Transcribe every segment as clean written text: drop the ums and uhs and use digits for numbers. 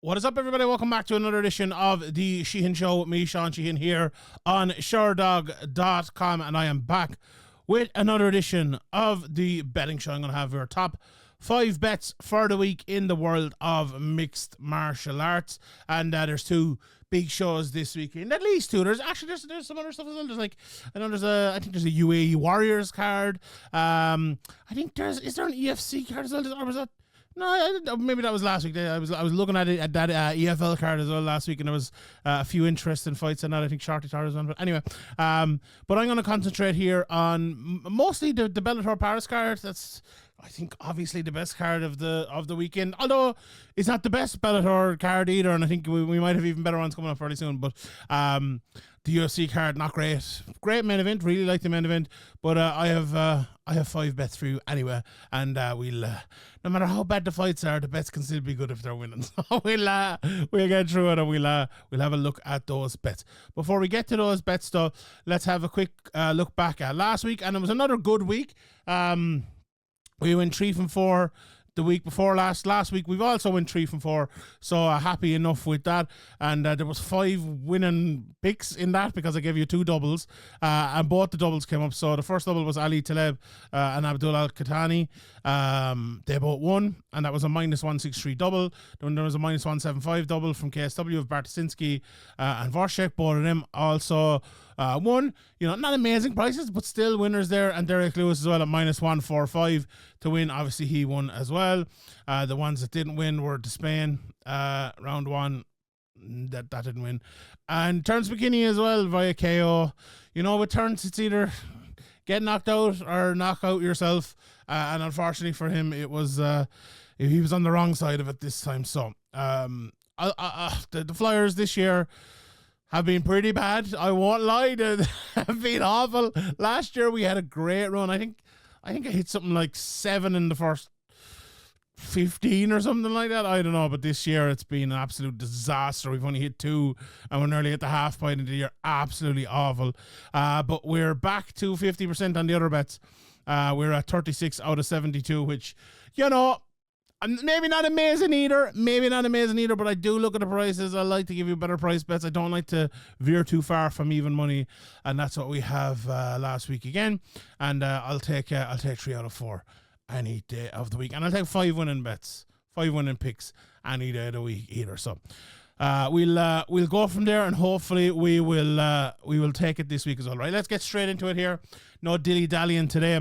What is up, everybody? Welcome back to another edition of the Sheehan Show with me, Sean Sheehan, here on Sherdog.com, and I am back with another edition of the betting show. I'm going to have your top 5 bets for the week in the world of mixed martial arts, and there's 2 big shows this weekend, at least 2. There's some other stuff as well. I think there's a UAE Warriors card. Is there an EFC card as well, or was that? No, maybe that was last week. I was looking at it at that EFL card as well last week, and there was a few interesting fights in that. I think Shorty Tar was one, but anyway. But I'm going to concentrate here on mostly the Bellator Paris card. That's, I think, obviously the best card of the weekend. Although it's not the best Bellator card either, and I think we might have even better ones coming up fairly soon. But the UFC card, not great. Great main event. Really like the main event. But I have 5 bets for you anyway, and we'll no matter how bad the fights are, the bets can still be good if they're winning. So we'll get through it, and we'll have a look at those bets. Before we get to those bets, though, let's have a quick look back at last week, and it was another good week. We went 3 from 4 the week before last. Last week we've also went 3 from 4, so happy enough with that. And there was 5 winning picks in that because I gave you 2 doubles, and both the doubles came up. So the first double was Ali Taleb and Abdul Al-Khatani. They both won, and that was a -163 double. Then there was a -175 double from KSW of Bartosinski and Vorshek. Both of them also won. You know, not amazing prices, but still winners there. And Derek Lewis as well at -145 to win. Obviously he won as well. The ones that didn't win were Despain, round 1. That didn't win. And Terence McKinney as well via KO. You know, with Terence, it's either get knocked out or knock out yourself. And unfortunately for him, it was he was on the wrong side of it this time. So the Flyers this year have been pretty bad. I won't lie, they have been awful. Last year we had a great run. I think I hit something like 7 in the first 15 or something like that. I don't know, but this year it's been an absolute disaster. We've only hit 2, and we're nearly at the half point of the year. Absolutely awful. But we're back to 50% on the other bets. We're at 36 out of 72, which, you know, maybe not amazing either, but I do look at the prices. I like to give you better price bets. I don't like to veer too far from even money, and that's what we have last week again. And I'll take 3 out of 4 any day of the week, and I'll take 5 winning bets, 5 winning picks any day of the week either. So we'll go from there, and hopefully we will take it this week as well. Right, let's get straight into it here. No dilly dallying today.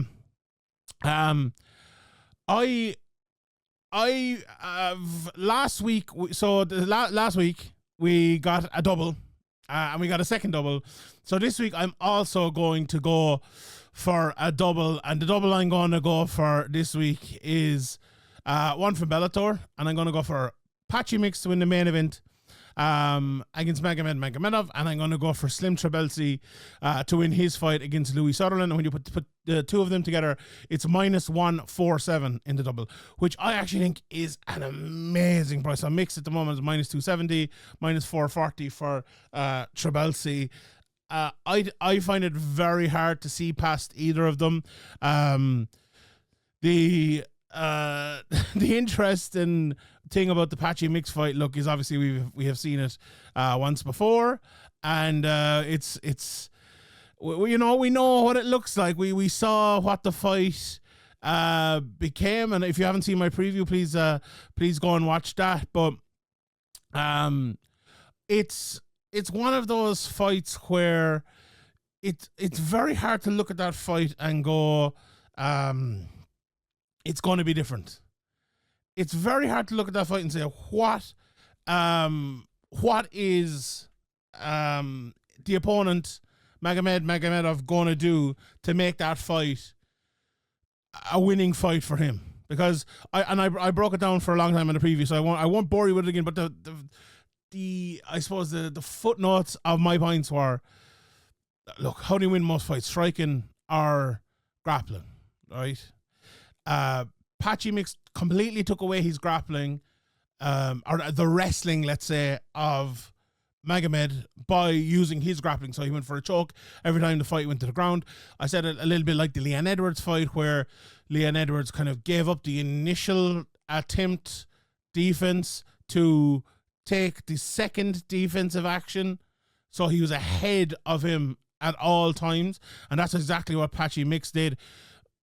Last week, last week we got a double, and we got a second double. So this week I'm also going to go for a double, and the double I'm going to go for this week is one from Bellator, and I'm going to go for Patchy Mix to win the main event against Magomedov, and I'm going to go for Slim Trabelsi to win his fight against Louis Sutherland. And when you put the 2 of them together, it's -147 in the double, which I actually think is an amazing price. On Mix at the moment is -270, -440 for Trabelsi. I find it very hard to see past either of them. The interesting thing about the Patchy Mix fight, look, is obviously we have seen it once before, and it's we know what it looks like. We saw what the fight became, and if you haven't seen my preview, please go and watch that. But it's one of those fights where it's very hard to look at that fight and go, it's going to be different. It's very hard to look at that fight and say, what is the opponent, Magomedov, going to do to make that fight a winning fight for him? Because I broke it down for a long time in the preview, so I won't bore you with it again. But I suppose the footnotes of my points were, look, how do you win most fights? Striking or grappling, right? Patchy Mix completely took away his grappling, or the wrestling, let's say, of Magomed by using his grappling. So he went for a choke every time the fight went to the ground. I said it a little bit like the Leon Edwards fight, where Leon Edwards kind of gave up the initial attempt defense to take the second defensive action, so he was ahead of him at all times, and that's exactly what Patchy Mix did.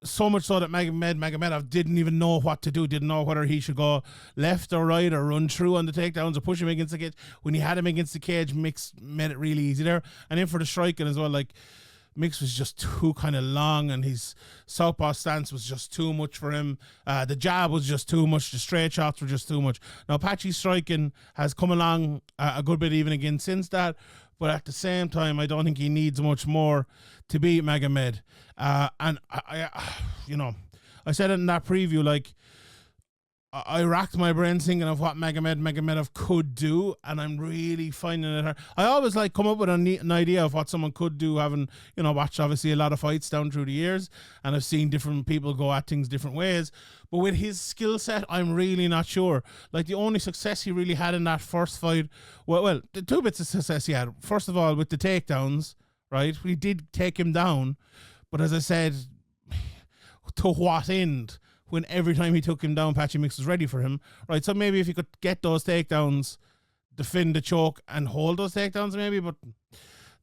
So much so that Magomedov didn't even know what to do, didn't know whether he should go left or right or run through on the takedowns or push him against the cage. When he had him against the cage, Mix made it really easy there. And then for the striking as well, like, Mix was just too kind of long, and his southpaw stance was just too much for him. The jab was just too much. The straight shots were just too much. Now, Patchy's striking has come along a good bit even again since that, but at the same time, I don't think he needs much more to beat Magomed. And I said it in that preview, like, I racked my brain thinking of what Magomedov could do, and I'm really finding it hard. I always like come up with an idea of what someone could do, having, watched obviously a lot of fights down through the years, and I've seen different people go at things different ways. But with his skill set, I'm really not sure. Like, the only success he really had in that first fight, well, the two bits of success he had. First of all, with the takedowns, right? We did take him down, but as I said, to what end? When every time he took him down, Patchy Mix was ready for him, right? So maybe if he could get those takedowns, defend the choke, and hold those takedowns, maybe, but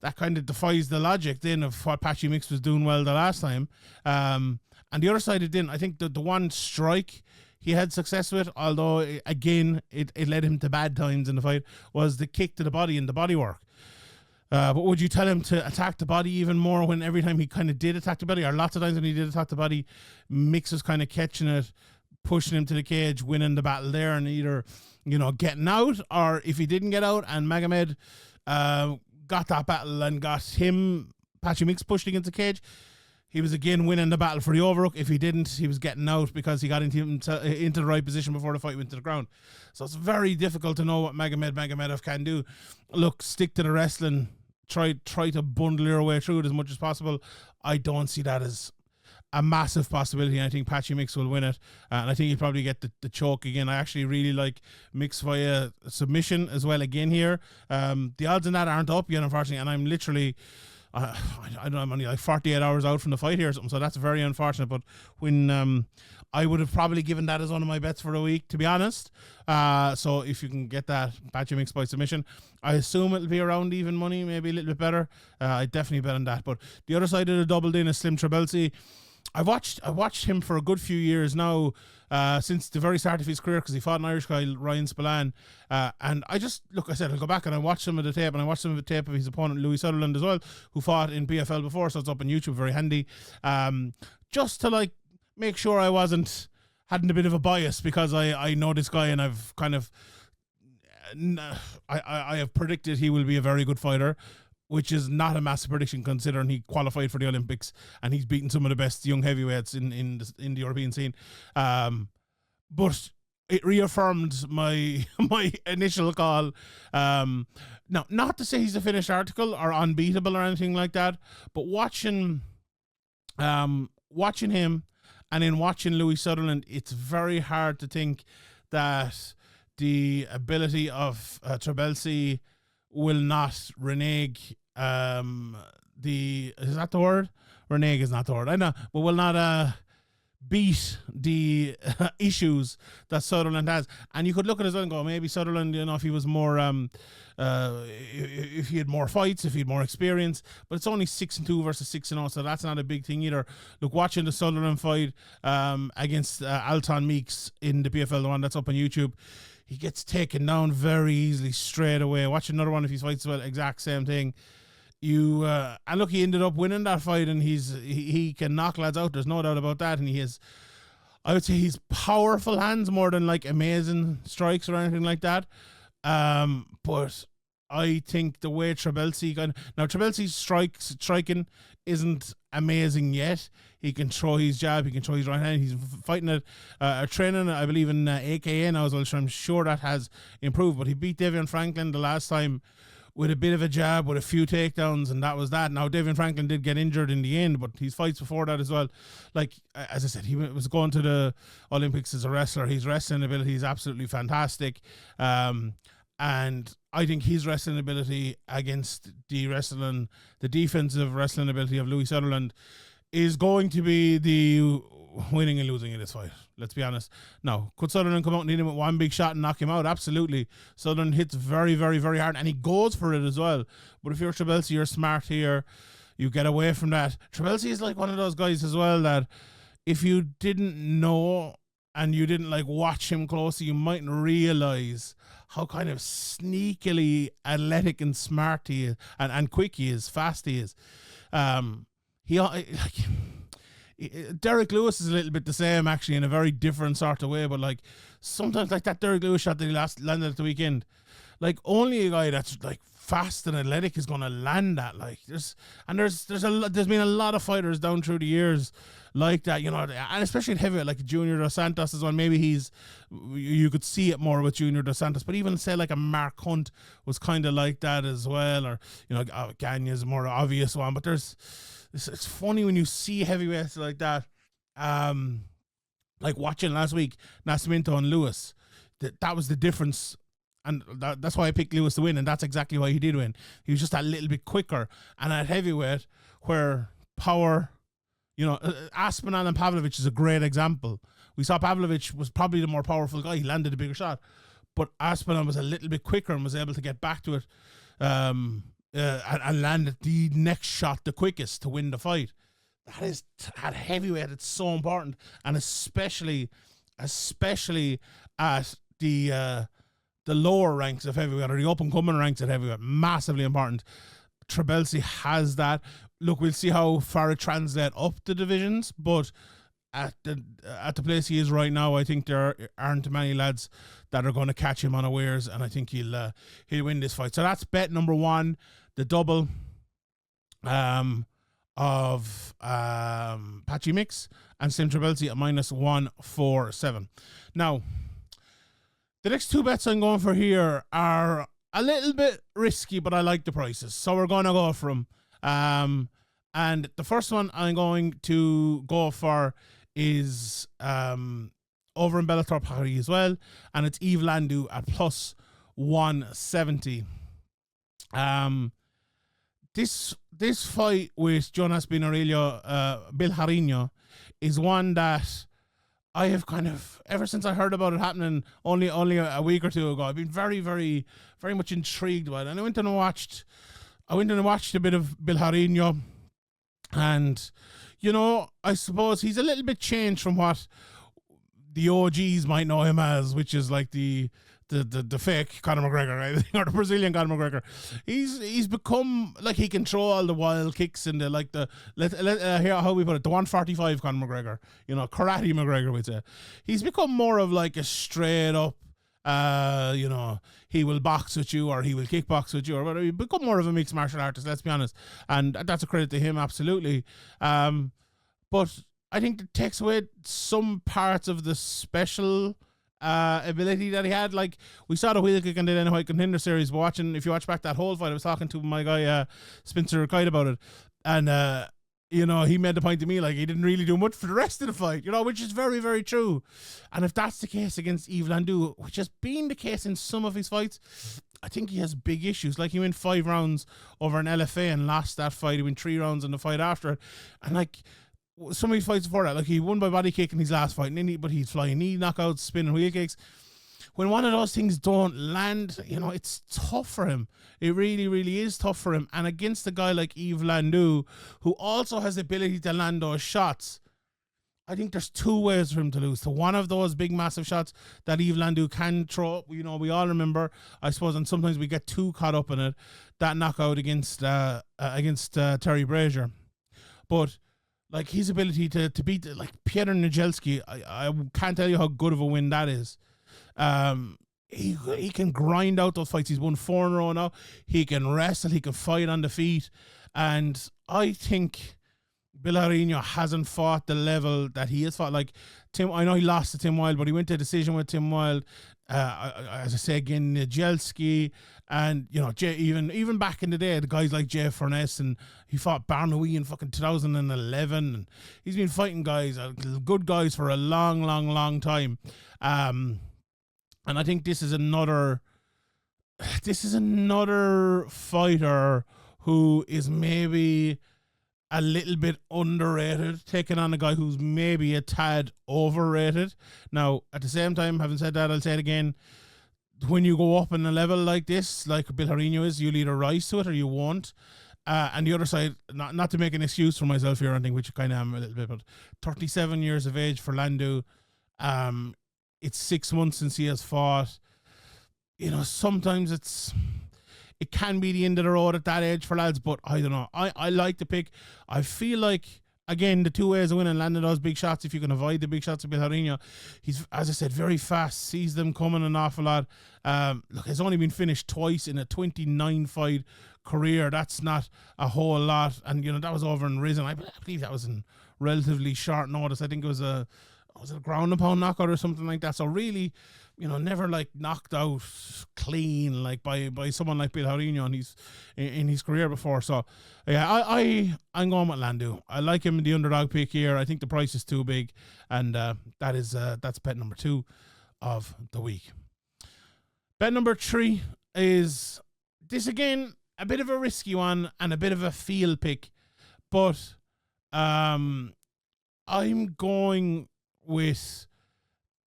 that kind of defies the logic then of what Patchy Mix was doing well the last time. And the other side, it didn't. I think the one strike he had success with, although, again, it led him to bad times in the fight, was the kick to the body and the body work. But would you tell him to attack the body even more when every time he kind of did attack the body, or lots of times when he did attack the body, Mix was kind of catching it, pushing him to the cage, winning the battle there, and either, getting out, or if he didn't get out and Magomed got that battle and got him, Patchy Mix, pushed against the cage, he was again winning the battle for the overhook. If he didn't, he was getting out because he got into the right position before the fight went to the ground. So it's very difficult to know what Magomedov can do. Look, stick to the wrestling. Try to bundle your way through it as much as possible. I don't see that as a massive possibility. I think Patchy Mix will win it, and I think he'll probably get the choke again. I actually really like Mix via submission as well again here. The odds on that aren't up yet, unfortunately, and I'm literally I don't know, I'm only like 48 hours out from the fight here or something, so that's very unfortunate. But when I would have probably given that as one of my bets for the week, to be honest. So if you can get that Patchy Mix by submission, I assume it'll be around even money, maybe a little bit better. I definitely bet on that. But the other side of the doubled in is Slim Trabelsi. I watched him for a good few years now, since the very start of his career, because he fought an Irish guy, Ryan Spillane, and I said, I'll go back and I watched some of the tape, and I watched some of the tape of his opponent, Louis Sutherland, as well, who fought in PFL before, so it's up on YouTube, very handy, just to make sure I hadn't a bit of a bias, because I know this guy, and I've kind of, I have predicted he will be a very good fighter, which is not a massive prediction considering he qualified for the Olympics and he's beaten some of the best young heavyweights in the European scene. But it reaffirmed my initial call. Now, not to say he's a finished article or unbeatable or anything like that, but watching him and then watching Louis Sutherland, it's very hard to think that the ability of Trabelsi will not renege is that the word? Renege is not the word, I know, but will not beat the issues that Sutherland has. And you could look at it and go, maybe Sutherland, if he was more if he had more fights, if he had more experience, but it's only 6-2 versus 6-0, so that's not a big thing either. Look, watching the Sutherland fight against Alton Meeks in the PFL, the one that's up on YouTube, he gets taken down very easily straight away. Watch another one of his fights as well, exact same thing. And look, he ended up winning that fight, and he can knock lads out. There's no doubt about that. And I would say he's powerful hands more than amazing strikes or anything like that. But I think the way Trabelsi's striking isn't amazing yet. He can throw his jab, he can throw his right hand. He's fighting training, I believe, in AKA now as well, so I'm sure that has improved. But he beat Davion Franklin the last time with a bit of a jab, with a few takedowns, and that was that. Now, Davion Franklin did get injured in the end, but his fights before that as well, as I said, he was going to the Olympics as a wrestler. His wrestling ability is absolutely fantastic. And I think his wrestling ability against the defensive wrestling ability of Louis Sutherland is going to be winning and losing in this fight. Let's be honest. Now, could Sutherland come out and hit him with one big shot and knock him out? Absolutely. Sutherland hits very, very, very hard, and he goes for it as well. But if you're Trabelsi, you're smart here. You get away from that. Trabelsi is like one of those guys as well that if you didn't know and you didn't like watch him closely, you mightn't realize how kind of sneakily athletic and smart he is, and quick he is, fast he is. Derek Lewis is a little bit the same, actually, in a very different sort of way. But like sometimes, like that Derek Lewis shot that he landed at the weekend, like only a guy that's like fast and athletic is going to land that. Like there's been a lot of fighters down through the years like that, you know, and especially in heavyweight, like Junior Dos Santos is one. Maybe you could see it more with Junior Dos Santos, but even say like a Mark Hunt was kind of like that as well, or you know, Gagne's a more obvious one. But it's funny when you see heavyweights like that, like watching last week Nascimento and Lewis. That was the difference. And that's why I picked Lewis to win, and that's exactly why he did win. He was just a little bit quicker. And at heavyweight, where power, you know, Aspinall and Pavlovich is a great example. We saw Pavlovich was probably the more powerful guy. He landed a bigger shot. But Aspinall was a little bit quicker and was able to get back to it and landed the next shot the quickest to win the fight. That is, at heavyweight, it's so important. And especially at the lower ranks of heavyweight, or the up-and-coming ranks at heavyweight, massively important. Trabelsi has that. Look, we'll see how far it translates up the divisions, but at the place he is right now, I think there aren't many lads that are going to catch him unawares, and I think he'll win this fight. So that's bet number one, the double of Patchy Mix and Slim Trabelsi at -147. Now, the next two bets I'm going for here are a little bit risky, but I like the prices, so we're going to go for them. And the first one I'm going to go for is over in Bellator Paris as well, and it's Yves Landu at +170. This fight with Jonas Bilharino is one that I have kind of, ever since I heard about it happening only a week or two ago, I've been very, very, very much intrigued by it. And I went and watched a bit of Bilharino, and you know, I suppose he's a little bit changed from what the OGs might know him as, which is like the fake Conor McGregor, right? Or the Brazilian Conor McGregor. He's become like, he can throw all the wild kicks and the like, here how we put it, the 145 Conor McGregor, you know, karate McGregor, we'd say. He's become more of like a straight up, you know, he will box with you or he will kickbox with you or whatever. He's become more of a mixed martial artist, let's be honest, and that's a credit to him, absolutely. But I think it takes away some parts of the special ability that he had. Like, we saw the wheel kick in the Dynamite Contender Series, but if you watch back that whole fight, I was talking to my guy Spencer Kite about it, and you know, he made the point to me like he didn't really do much for the rest of the fight, you know, which is very, very true. And if that's the case against Yves Landu, which has been the case in some of his fights, I think he has big issues. Like, he went 5 rounds over an LFA and lost that fight. He went 3 rounds in the fight after it, and like some of his fights before that, like, he won by body kick in his last fight, but he's flying knee knockouts, spinning wheel kicks. When one of those things don't land, you know, it's tough for him. It really, really is tough for him. And against a guy like Yves Landu, who also has the ability to land those shots, I think there's 2 ways for him to lose. So one of those big, massive shots that Yves Landu can throw, you know, we all remember, I suppose, and sometimes we get too caught up in it, that knockout against Terry Brazier. But like, his ability to beat like Piotr Nijelski, I can't tell you how good of a win that is. He can grind out those fights. He's won 4 in a row now. He can wrestle. He can fight on the feet. And I think Bilharino hasn't fought the level that he has fought. Like, Tim, I know he lost to Tim Wilde, but he went to a decision with Tim Wilde. As I say again, Nijelski, and you know, even back in the day, the guys like Jay Furness, and he fought Barnaby in fucking 2011, and he's been fighting guys, good guys, for a long, long, long time. And I think this is another fighter who is maybe a little bit underrated, taking on a guy who's maybe a tad overrated. Now, at the same time, having said that, I'll say it again. When you go up in a level like this, like Bilharino is, you'll either rise to it or you won't. And the other side, not to make an excuse for myself here or anything, which I kind of am a little bit, but 37 years of age for Landu. It's 6 months since he has fought. You know, sometimes it can be the end of the road at that age for lads, but I don't know. I like the pick. I feel like, again, the two ways of winning, landing those big shots, if you can avoid the big shots of Bilharino, he's, as I said, very fast, sees them coming an awful lot. Look, he's only been finished twice in a 29-fight career. That's not a whole lot. And, you know, that was over in Risen. I believe that was in relatively short notice. I think it was a ground and pound knockout or something like that. So really, you know, never like knocked out clean like by someone like Bilharino in his career before. So yeah, I'm going with Landu. I like him in the underdog pick here. I think the price is too big, and that's bet number 2 of the week. Bet number 3 is this, again, a bit of a risky one and a bit of a field pick, but I'm going with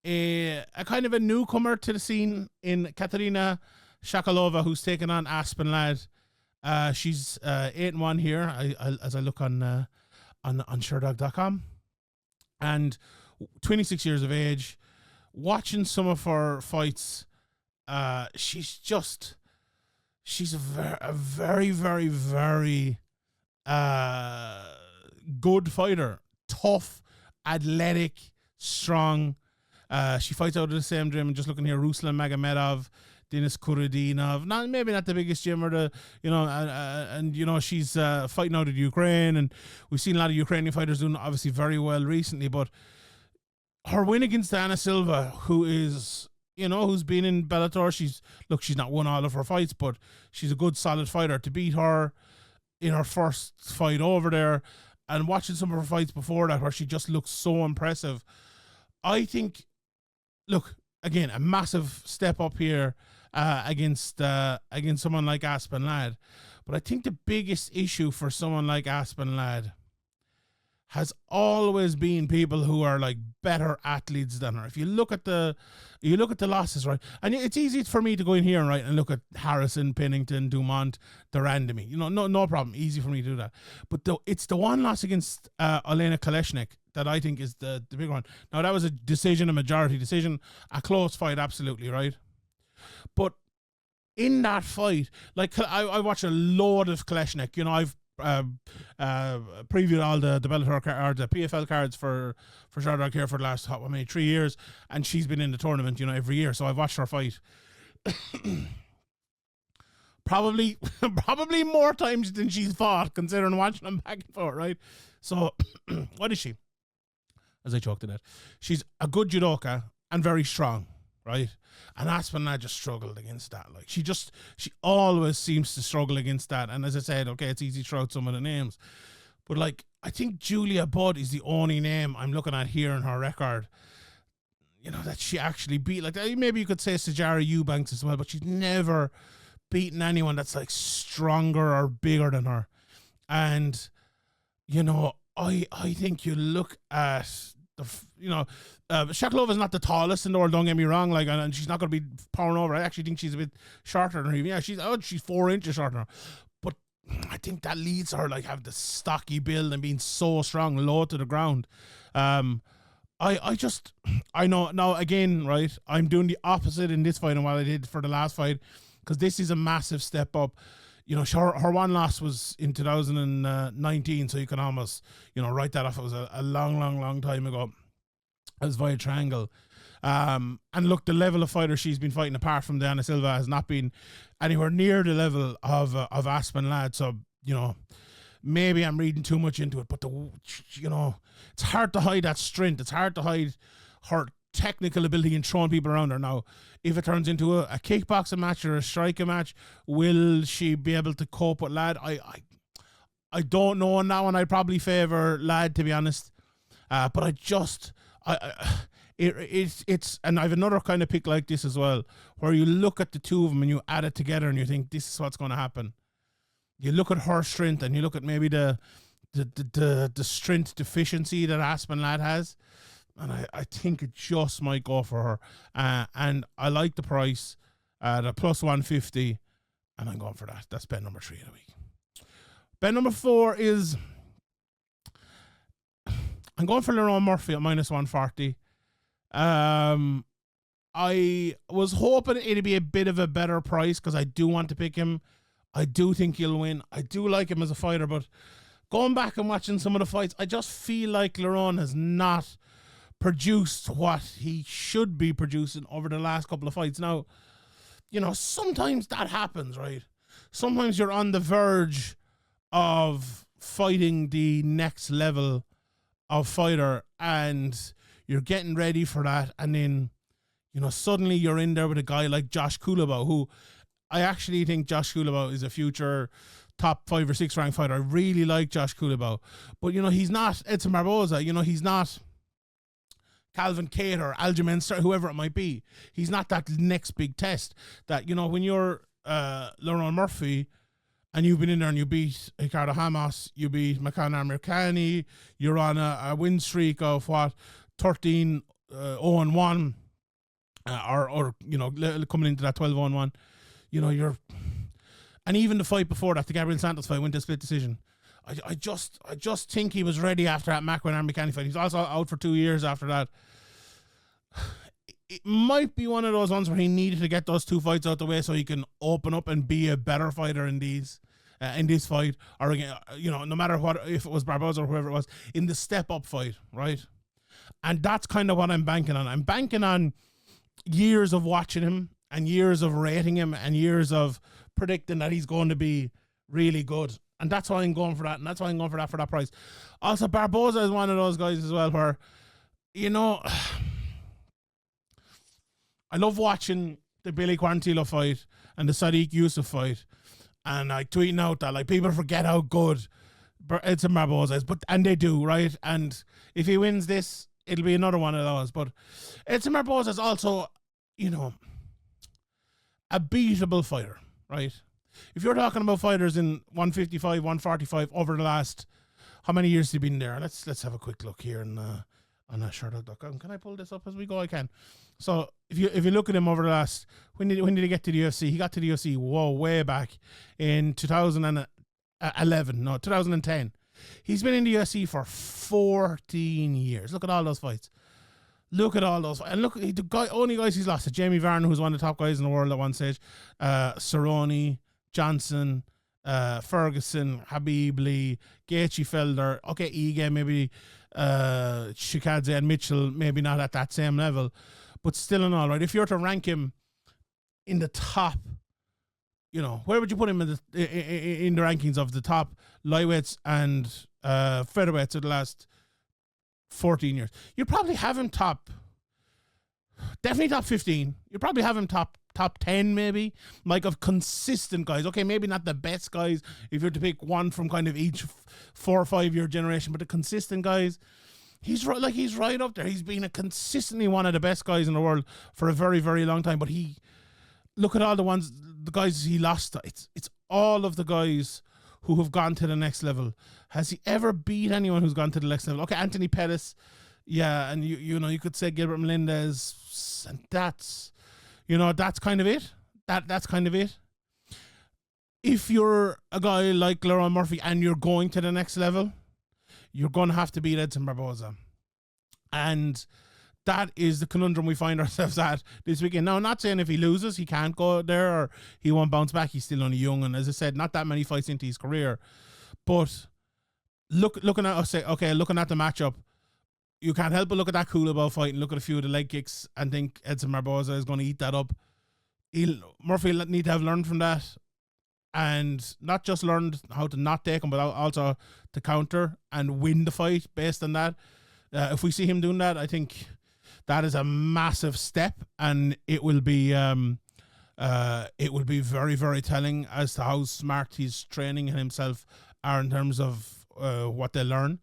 a kind of a newcomer to the scene in Ekaterina Shakalova, who's taken on Aspen Lad. She's 8-1 here, as I look on Sherdog.com, and 26 years of age. Watching some of her fights, she's a very, very, very good fighter. Tough, athletic, strong. She fights out of the same gym, and just looking here, Ruslan Magomedov, Denis Kuradinov, maybe not the biggest gym, or the, you know, and you know, she's fighting out of Ukraine, and we've seen a lot of Ukrainian fighters doing obviously very well recently. But her win against Anna Silva, who is, you know, who's been in Bellator, she's not won all of her fights, but she's a good solid fighter. To beat her in her first fight over there, and watching some of her fights before that where she just looks so impressive, I think, look, again, a massive step up here against someone like Aspen Lad. But I think the biggest issue for someone like Aspen Lad has always been people who are like better athletes than her. If you look at the losses, right, and it's easy for me to go in here and and look at Harrison, Pennington, Dumont, Durandamy. You know, no problem, easy for me to do that. But it's the one loss against Elena Kaleshnik that I think is the big one. Now, that was a majority decision, a close fight, absolutely, right? But in that fight, like, I watched a load of Kaleshnik. You know, I've previewed all the Bellator or the PFL cards for Sherdog here for the last 3 years, and she's been in the tournament, you know, every year. So I've watched her fight probably more times than she's fought, considering watching them back and forth, right? So what is she? As I choked in it, she's a good judoka and very strong, right? And Aspen Lad just struggled against that. Like, she always seems to struggle against that. And as I said, okay, it's easy to throw out some of the names, but like, I think Julia Budd is the only name I'm looking at here in her record, you know, that she actually beat. Like, maybe you could say Sajara Eubanks as well, but she's never beaten anyone that's like stronger or bigger than her. And, you know, I think you look at Shakalova is not the tallest in the world, don't get me wrong, like, and she's not going to be powering over. I actually think she's a bit shorter than her. Yeah, she's 4 inches shorter than her. But I think that leads her, like, have the stocky build and being so strong, low to the ground. I know now, again, right, I'm doing the opposite in this fight than what I did for the last fight, because this is a massive step up. You know, her one loss was in 2019, so you can almost, you know, write that off. It was a long time ago. It was via triangle. And look, the level of fighter she's been fighting, apart from Diana Silva, has not been anywhere near the level of Aspen Lad. So, you know, maybe I'm reading too much into it, but you know, it's hard to hide that strength. It's hard to hide her technical ability in throwing people around her. Now, if it turns into a kickboxing match or a striking match, will she be able to cope with Lad? I don't know on that one. I'd probably favour Lad, to be honest. But it's and I have another kind of pick like this as well, where you look at the two of them and you add it together and you think this is what's going to happen. You look at her strength and you look at maybe the the strength deficiency that Aspen Lad has. And I think it just might go for her. And I like the price, the plus 150, and I'm going for that. That's bet number 3 of the week. Bet number 4 is, I'm going for Lerone Murphy at minus 140. I was hoping it'd be a bit of a better price because I do want to pick him. I do think he'll win. I do like him as a fighter, but going back and watching some of the fights, I just feel like Lerone has not produced what he should be producing over the last couple of fights. Now, you know, sometimes that happens, right? Sometimes you're on the verge of fighting the next level of fighter and you're getting ready for that, and then, you know, suddenly you're in there with a guy like Josh Kulabau, who I actually think Josh Kulabau is a future top 5 or 6 ranked fighter. I really like Josh Kulabau, but, you know, he's not Edson Barboza. You know, he's not Calvin Cater, Aljamain Sterling, whoever it might be. He's not that next big test that, you know, when you're Lerone Murphy and you've been in there and you beat Ricardo Hamas, you beat Makan Amirkhani, you're on a win streak of 13 0-1, or you know, coming into that 12-1, you know, and even the fight before that, the Gabriel Santos fight, went to split decision. I just think he was ready after that Makwan Amirkhani fight. He's also out for 2 years after that. It might be one of those ones where he needed to get those 2 fights out the way so he can open up and be a better fighter in this fight, or, you know, no matter what, if it was Barboza or whoever it was, in the step up fight, right? And that's kind of what I'm banking on. I'm banking on years of watching him and years of rating him and years of predicting that he's going to be really good. And that's why I'm going for that. And that's why I'm going for that price. Also, Barboza is one of those guys as well where, you know, I love watching the Billy Quarantillo fight and the Sadiq Yusuf fight. And I tweeting out that, like, people forget how good Edson Barboza is. And they do, right? And if he wins this, it'll be another one of those. But Edson Barboza is also, you know, a beatable fighter, right? If you're talking about fighters in 155, 145 over the last, how many years has he been there? Let's have a quick look here on Sherdog.com. Can I pull this up as we go? I can. So if you look at him over the last, when did he get to the UFC? He got to the UFC way back in 2010. He's been in the UFC for 14 years. Look at all those fights. And look, the only guys he's lost to Jamie Varner, who's one of the top guys in the world at one stage, Cerrone, Johnson, Ferguson, Habib Lee, Gaethje, Felder, okay, Ige, maybe Shikadze and Mitchell, maybe not at that same level, but still in all, right? If you're to rank him in the top, you know, where would you put him in the rankings of the top lightweights and featherweights of the last 14 years? You probably have him definitely top 15. You probably have him top 10 maybe, like, of consistent guys. Okay, maybe not the best guys if you're to pick one from kind of each 4 or 5 year generation, but the consistent guys, he's right up there. He's been consistently one of the best guys in the world for a very, very long time. But look at all the guys he lost to. It's all of the guys who have gone to the next level. Has he ever beat anyone who's gone to the next level? Okay, Anthony Pettis, yeah, and you know, you could say Gilbert Melendez, and that's, you know, that's kind of it. That's kind of it. If you're a guy like Lerone Murphy and you're going to the next level, you're going to have to beat Edson Barboza. And that is the conundrum we find ourselves at this weekend. Now, I'm not saying if he loses, he can't go there or he won't bounce back. He's still only young. And as I said, not that many fights into his career. But looking at the matchup, you can't help but look at that Kulabau fight and look at a few of the leg kicks and think Edson Barboza is going to eat that up. Murphy will need to have learned from that, and not just learned how to not take him, but also to counter and win the fight based on that. If we see him doing that, I think that is a massive step, and it will be very, very telling as to how smart his training and himself are in terms of what they learn.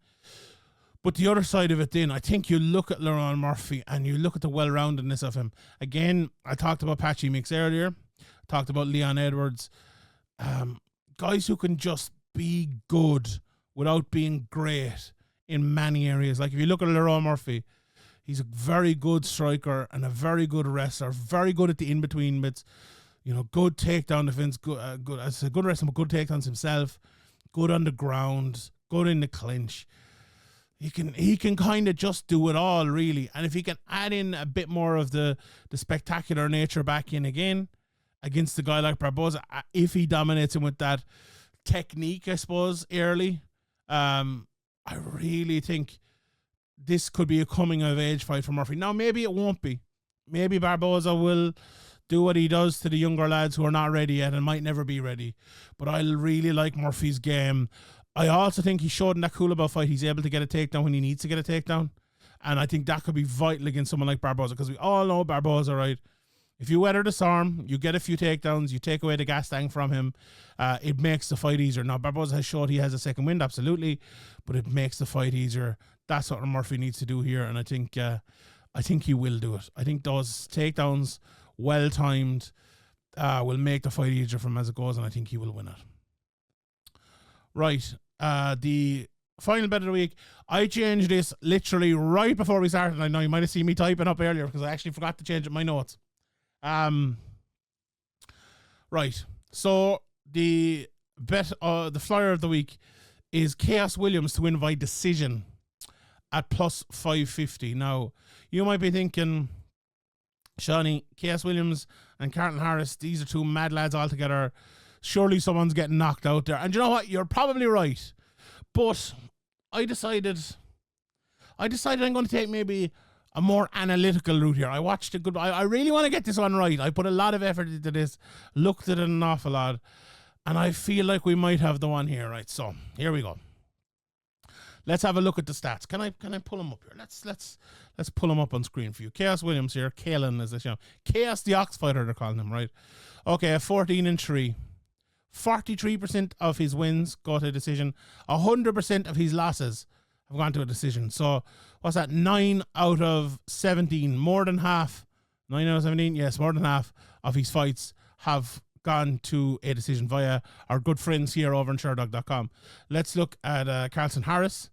But the other side of it then, I think you look at Lerone Murphy and you look at the well-roundedness of him. Again, I talked about Patchy Mix earlier. I talked about Leon Edwards. Guys who can just be good without being great in many areas. Like if you look at Lerone Murphy, he's a very good striker and a very good wrestler, very good at the in-between bits. You know, good takedown defense, good wrestling, but good takedowns himself, good on the ground, good in the clinch. He can kind of just do it all, really. And if he can add in a bit more of the spectacular nature back in again against a guy like Barboza, if he dominates him with that technique, I suppose, early, I really think this could be a coming-of-age fight for Murphy. Now, maybe it won't be. Maybe Barboza will do what he does to the younger lads who are not ready yet and might never be ready. But I really like Murphy's game. I also think he showed in that Kulaba fight he's able to get a takedown when he needs to get a takedown. And I think that could be vital against someone like Barboza, because we all know Barboza, right? If you weather the storm, you get a few takedowns, you take away the gas tank from him, it makes the fight easier. Now, Barboza has showed he has a second wind, absolutely, but it makes the fight easier. That's what Murphy needs to do here, and I think he will do it. I think those takedowns, well timed, will make the fight easier for him as it goes, and I think he will win it. Right, the final bet of the week. I changed this literally right before we started. I know you might have seen me typing up earlier because I actually forgot to change it in my notes. Right, so the bet, the flyer of the week is Chaos Williams to win by decision at plus 550. Now, you might be thinking, Shawnee, Chaos Williams and Carlton Harris, these are two mad lads altogether. Surely someone's getting knocked out there. And you know what? You're probably right. But I decided I'm going to take maybe a more analytical route here. I watched a good... I really want to get this one right. I put a lot of effort into this, looked at it an awful lot, and I feel like we might have the one here, right? So, here we go. Let's have a look at the stats. Can I pull them up here? Let's pull them up on screen for you. Chaos Williams here. Kalinn is this, you know. Chaos the Ox Fighter, they're calling him, right? Okay, 14-3. 43% of his wins go to a decision. 100% of his losses have gone to a decision. So, what's that? 9 out of 17. More than half. 9 out of 17? Yes, more than half of his fights have gone to a decision via our good friends here over on Sherdog.com. Let's look at Carlton Harris.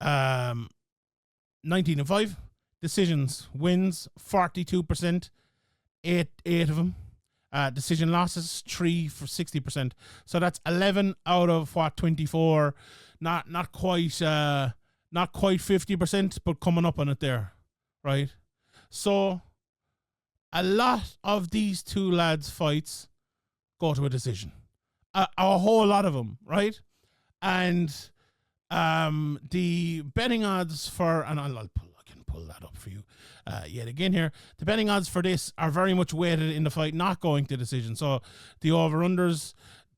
19-5. Decisions, wins, 42%. 8 of them. Decision losses, 3 for 60%. So that's 11 out of 24. Not quite 50%, but coming up on it there, right? So a lot of these two lads' fights go to a decision. A whole lot of them, right? And the betting odds for, and I can pull that up for you yet again here. The betting odds for this are very much weighted in the fight not going to decision. So the over-unders,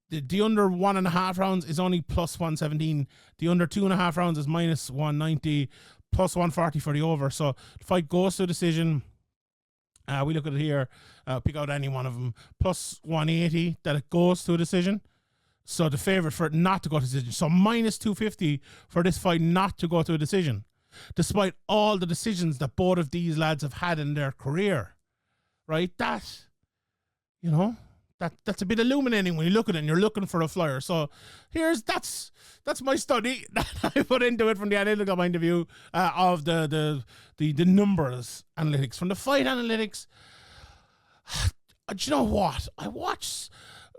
the under 1.5 rounds is only plus 117. The under 2.5 rounds is minus 190, plus 140 for the over. So the fight goes to a decision. We look at it here, pick out any one of them, plus 180 that it goes to a decision. So the favorite for it not to go to a decision. So minus 250 for this fight not to go to a decision, despite all the decisions that both of these lads have had in their career, right? That, you know, that's a bit illuminating when you look at it and you're looking for a flyer. So that's my study that I put into it from the analytical point of view of the numbers analytics. From the fight analytics, do you know what? I watched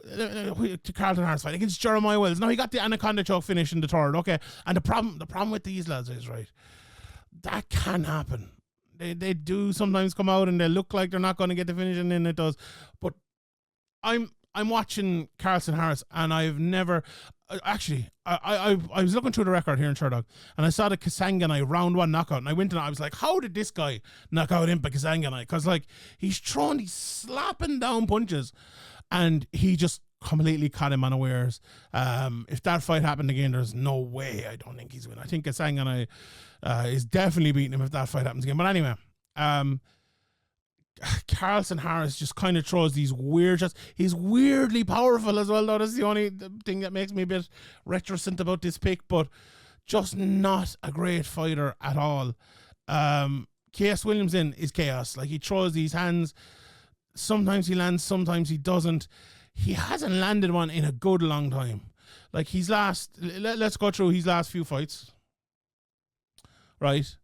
the Carlton Harris fight against Jeremiah Wells. Now he got the Anaconda choke finish in the third, okay? And the problem with these lads is, right, that can happen. They do sometimes come out and they look like they're not going to get the finish, and then it does. But I'm watching Carlton Harris, and I've never actually I was looking through the record here in Sherdog, and I saw the Kasanganai round 1 knockout, and I went and I was like, how did this guy knock out Impa Kasanganai? Because like he's throwing these slapping down punches, and he just completely caught him unawares. If that fight happened again, there's no way I don't think he's winning. I think Kasanganai is definitely beating him if that fight happens again. But anyway, Carlton Harris just kind of throws these weird shots. He's weirdly powerful as well, though. That's the only thing that makes me a bit reticent about this pick, but just not a great fighter at all. Chaos Williams is chaos. Like, he throws these hands. Sometimes he lands, sometimes he doesn't. He hasn't landed one in a good long time. like let's go through his last few fights. Right,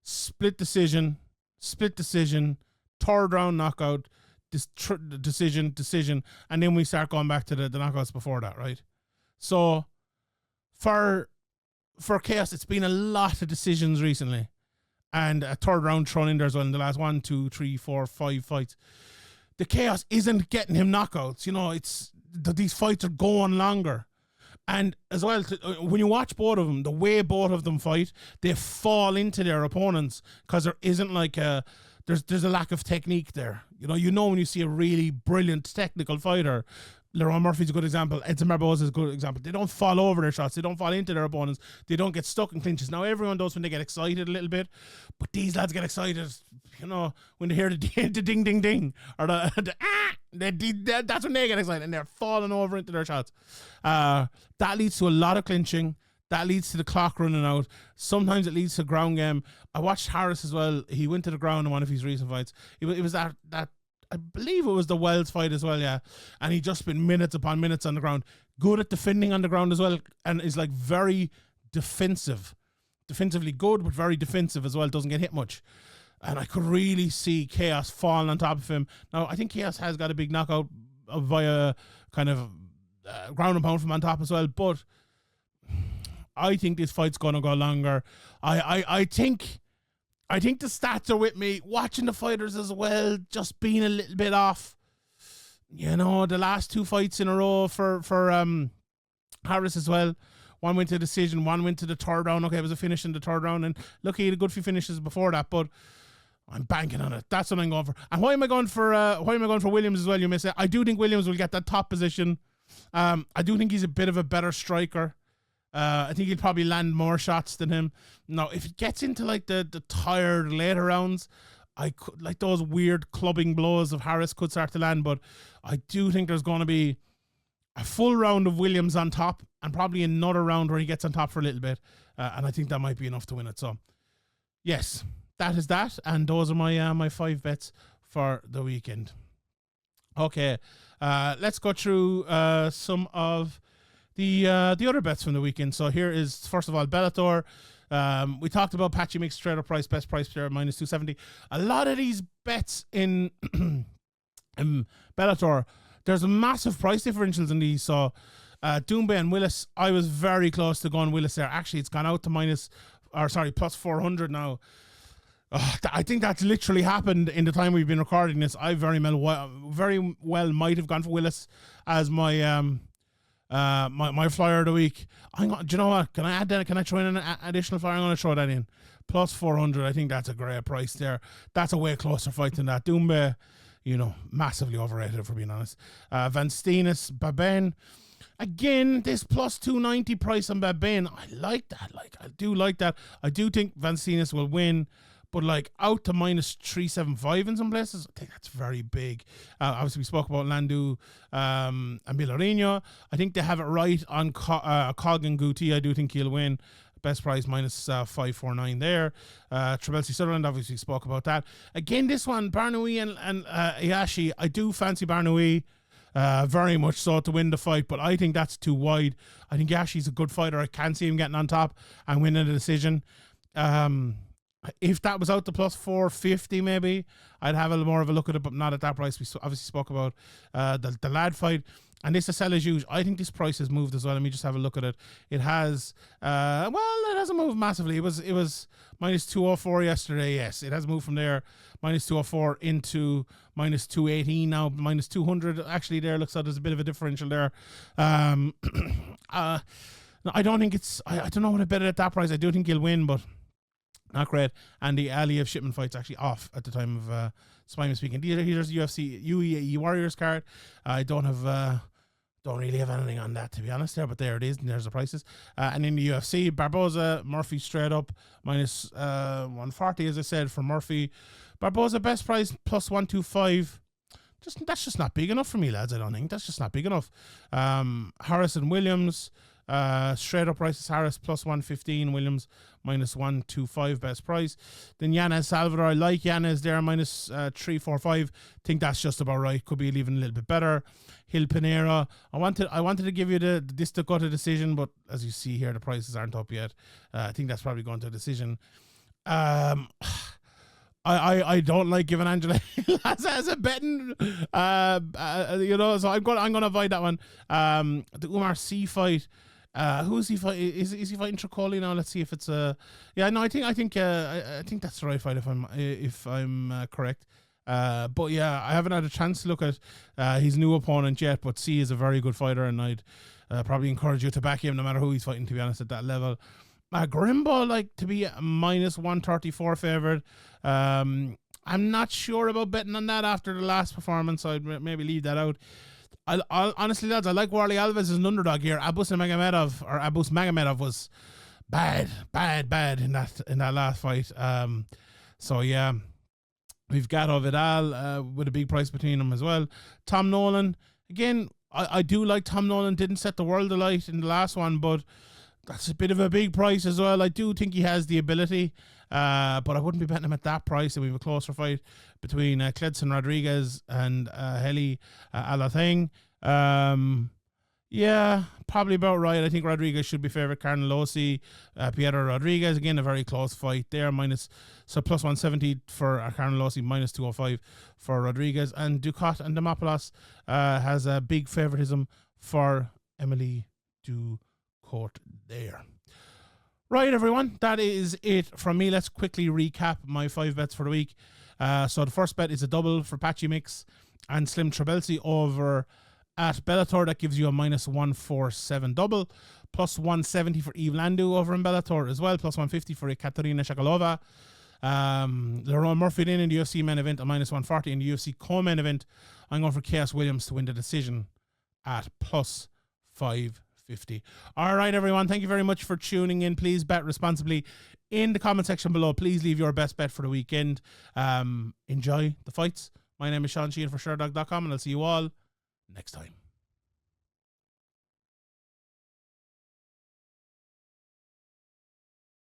split decision, third round knockout, decision, and then we start going back to the knockouts before that, right? So for Chaos, it's been a lot of decisions recently, and a third round thrown in there as well in the last 1, 2, 3, 4, 5 fights. The Chaos isn't getting him knockouts. You know, it's these fights are going longer. And as well, when you watch both of them, the way both of them fight, they fall into their opponents because there isn't like there's a lack of technique there. You know when you see a really brilliant technical fighter, Lerone Murphy's a good example. Edson Barboza is a good example. They don't fall over their shots. They don't fall into their opponents. They don't get stuck in clinches. Now, everyone does when they get excited a little bit, but these lads get excited, when they hear the ding, ding, ding, or that's when they get excited, and they're falling over into their shots. That leads to a lot of clinching. That leads to the clock running out. Sometimes it leads to ground game. I watched Harris as well. He went to the ground in one of his recent fights. It was that I believe it was the Wells fight as well, yeah. And he just been minutes upon minutes on the ground. Good at defending on the ground as well, and is like very defensive. Defensively good, but very defensive as well. Doesn't get hit much. And I could really see Chaos falling on top of him. Now, I think Chaos has got a big knockout via kind of ground and pound from on top as well, but I think this fight's going to go longer. I think the stats are with me. Watching the fighters as well, just being a little bit off. The last 2 fights in a row for Harris as well. One went to decision, one went to the third round. Okay, it was a finish in the third round, and look, he had a good few finishes before that, but I'm banking on it. That's what I'm going for. And why am I going for Williams as well? You may say. I do think Williams will get that top position. I do think he's a bit of a better striker. I think he'll probably land more shots than him. Now, if it gets into like the tired later rounds, I could, like those weird clubbing blows of Harris could start to land, but I do think there's going to be a full round of Williams on top and probably another round where he gets on top for a little bit. And I think that might be enough to win it. So, yes, that is that. And those are my 5 bets for the weekend. Okay, let's go through some of the other bets from the weekend. So here is, first of all, Bellator. We talked about Patchy Mix, straight up price, best price there, minus 270. A lot of these bets in Bellator, there's massive price differentials in these. So Doumbé and Willis, I was very close to going Willis there. Actually, it's gone out to plus 400 now. I think that's literally happened in the time we've been recording this. I very well might have gone for Willis as my my flyer of the week. Do you know what? Can I add that? Can I throw in an additional flyer? I'm going to throw that in. Plus 400. I think that's a great price there. That's a way closer fight than that. Doumbé, massively overrated, if we're being honest. Van Steenis, Babin. Again, this plus 290 price on Babin. I like that. I do like that. I do think Van Steenis will win. But out to minus 375 in some places, I think that's very big. Obviously, we spoke about Landu and Billarino. I think they have it right on Cog and Guti. I do think he'll win. Best price minus 549 there. Trabelsi Sutherland, obviously spoke about that. Again, this one, Barnaoui and Iashi. I do fancy Barnaoui very much so to win the fight, but I think that's too wide. I think Iashi's a good fighter. I can see him getting on top and winning the decision. If that was out to plus 450, maybe I'd have a little more of a look at it, but not at that price. We obviously spoke about the lad fight, and this is sell as usual. I think this price has moved as well. Let me just have a look at it. It has, it hasn't moved massively. It was minus 204 yesterday. Yes, it has moved from there, minus 204 into minus 218 now, minus 200. Actually, there looks like there's a bit of a differential there. No, I don't think it's. I don't know what I bet it at that price. I do think he'll win, but not great. And the Aliyev Shipman fight's actually off at the time of Spime speaking. Here's the UFC UAE Warriors card. I don't really have anything on that, to be honest there, but there it is, and there's the prices. And in the UFC, Barboza, Murphy straight up, minus 140, as I said, for Murphy. Barboza best price, plus 125. That's just not big enough for me, lads, I don't think. That's just not big enough. Harrison Williams, Straight up prices: Harris plus 115, Williams minus 125 best price. Then Yanez Salvador, I like Yanez there, minus 345. Think that's just about right. Could be even a little bit better. Hill Pinera, I wanted to give you this to go to decision, but as you see here, the prices aren't up yet. I think that's probably going to a decision. I don't like giving Angela as a betting, so I'm gonna avoid that one. The Umar C fight. Who is he fighting? Is he fighting Tricoli now? Let's see if it's I think that's the right fight if I'm correct. But yeah, I haven't had a chance to look at his new opponent yet. But C is a very good fighter, and I'd probably encourage you to back him no matter who he's fighting. To be honest, at that level. Grimbo, to be minus 134 favored. I'm not sure about betting on that after the last performance, so I'd maybe leave that out. Honestly, lads, I like Warley Alves as an underdog here. Abus Magomedov was bad in that last fight. So yeah, we've got Vidal with a big price between them as well. Tom Nolan, again, I do like Tom Nolan. Didn't set the world alight in the last one, but that's a bit of a big price as well. I do think he has the ability, but I wouldn't be betting him at that price. And we have a closer fight between Cledson Rodriguez and Heli Alatheng. Yeah, probably about right. I think Rodriguez should be favourite. Carnelossi, Pietro Rodriguez, again, a very close fight there. Plus 170 for Carnelossi, minus 205 for Rodriguez. And Ducat and Demopoulos has a big favouritism for Emily Ducote there. Right, everyone, that is it from me. Let's quickly recap my 5 bets for the week. So the first bet is a double for Patchy Mix and Slim Trabelsi over at Bellator. That gives you a minus 147 double. Plus 170 for Yves Landu over in Bellator as well. Plus 150 for Ekaterina Shakalova. Lerone Murphy in the UFC main event, a minus 140. In the UFC co-main event, I'm going for Chaos Williams to win the decision at plus 550. All right, everyone. Thank you very much for tuning in. Please bet responsibly in the comment section below. Please leave your best bet for the weekend. Enjoy the fights. My name is Sheehan for Sherdog.com, and I'll see you all next time.